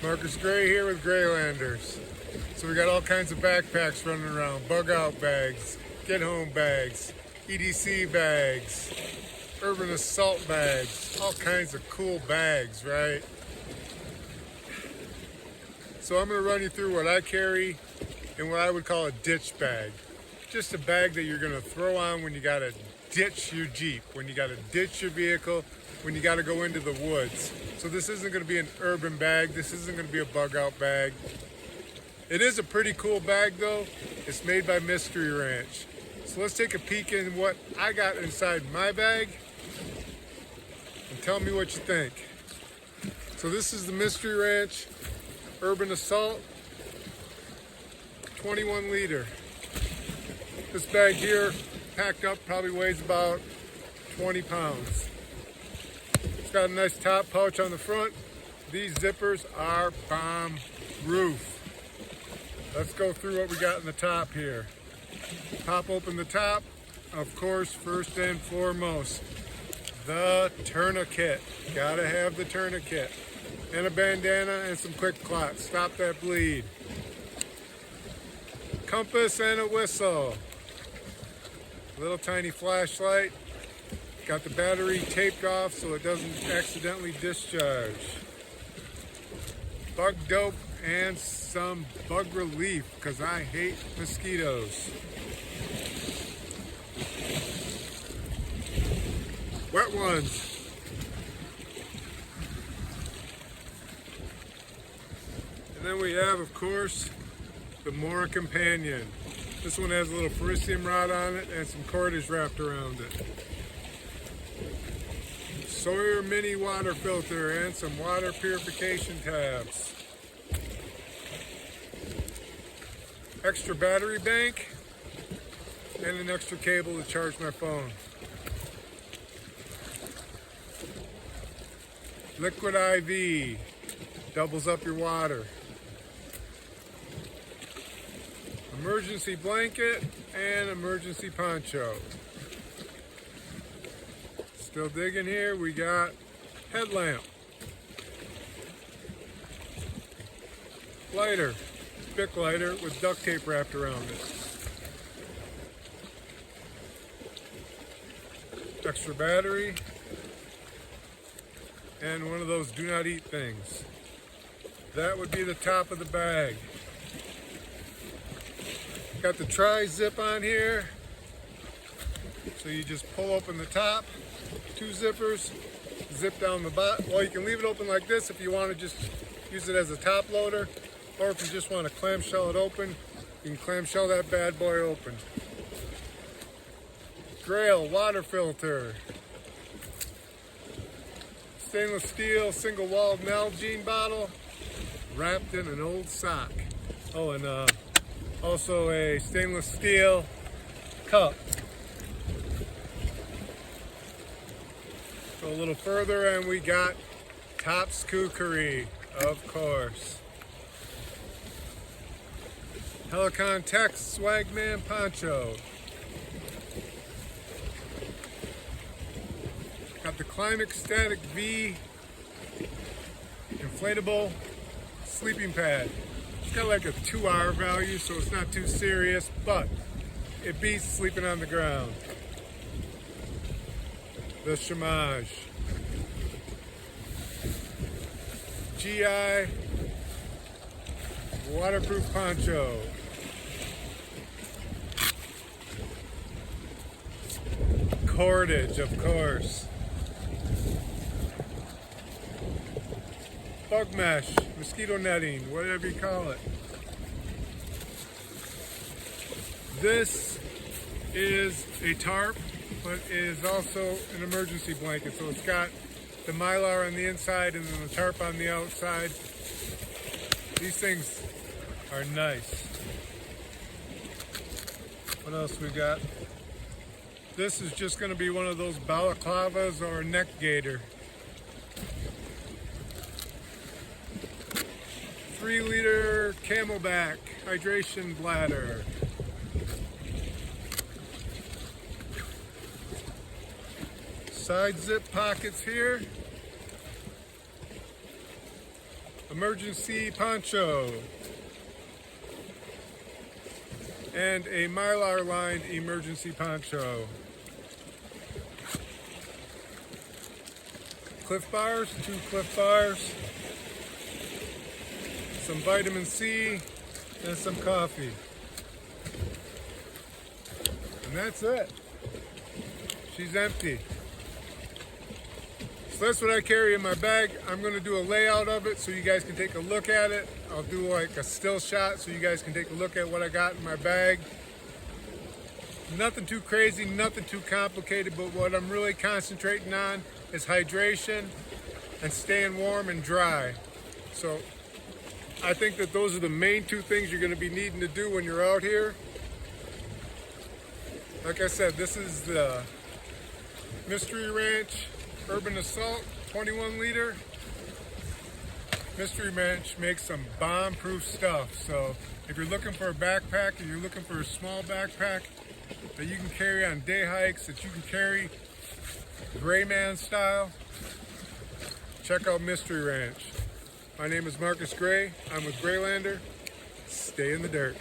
Marcus Gray here with Graylanders. So we got all kinds of backpacks running around. Bug out bags, get home bags, EDC bags, urban assault bags, all kinds of cool bags, right? So I'm going to run you through what I carry and what I would call a ditch bag. Just a bag that you're going to throw on when you got to ditch your Jeep, when you got to ditch your vehicle, when you got to go into the woods. So this isn't going to be an urban bag. This isn't going to be a bug out bag. It is a pretty cool bag though. It's made by Mystery Ranch. So let's take a peek in what I got inside my bag and tell me what you think. So this is the Mystery Ranch Urban Assault 21 liter. This bag here packed up probably weighs about 20 pounds. It's got a nice top pouch on the front. These zippers are bomb proof. Let's go through what we got in the top here. Pop open the top. Of course, first and foremost, the tourniquet. Gotta have the tourniquet. And a bandana and some quick clots. Stop that bleed. Compass and a whistle. Little tiny flashlight. Got the battery taped off so it doesn't accidentally discharge. Bug dope and some bug relief because I hate mosquitoes. Wet ones. And then we have, of course, the Mora Companion. This one has a little Parisium rod on it and some cordage wrapped around it. Sawyer mini water filter and some water purification tabs. Extra battery bank and an extra cable to charge my phone. Liquid IV doubles up your water. Emergency blanket and emergency poncho. Still digging here, we got headlamp, lighter, Bic lighter with duct tape wrapped around it. Extra battery, and one of those do not eat things. That would be the top of the bag. Got the tri-zip on here, so you just pull open the top, two zippers, zip down the bottom. Well, you can leave it open like this if you want to just use it as a top loader, or if you just want to clamshell it open, you can clamshell that bad boy open. Grail water filter, stainless steel single-walled Nalgene bottle wrapped in an old sock. Oh, and also a stainless steel cup. Go a little further and we got Tops Kukri, of course. Helicon Tech Swagman poncho. Got the Climax Static V inflatable sleeping pad. It's got like a 2-hour value, so it's not too serious, but it beats sleeping on the ground. The Shimage. GI waterproof poncho. Cordage, of course. Bug mesh, mosquito netting, whatever you call it. This is a tarp, but is also an emergency blanket. So it's got the Mylar on the inside and then the tarp on the outside. These things are nice. What else we got? This is just going to be one of those balaclavas or a neck gaiter. 3-liter Camelback hydration bladder. Side zip pockets here. emergency poncho, and a Mylar lined emergency poncho. Cliff Bars, 2 Cliff Bars, some vitamin C, and some coffee. And that's it. She's empty. So that's what I carry in my bag. I'm going to do a layout of it so you guys can take a look at it. I'll do like a still shot so you guys can take a look at what I got in my bag. Nothing too crazy, nothing too complicated, but what I'm really concentrating on is hydration and staying warm and dry. So I think that those are the main 2 things you're going to be needing to do when you're out here. Like I said, this is the Mystery Ranch Urban Assault 21 liter. Mystery Ranch makes some bomb-proof stuff. So if you're looking for a backpack and you're looking for a small backpack that you can carry on day hikes, that you can carry gray man style, check out Mystery Ranch. My name is Marcus Gray. I'm with Graylander. Stay in the dirt.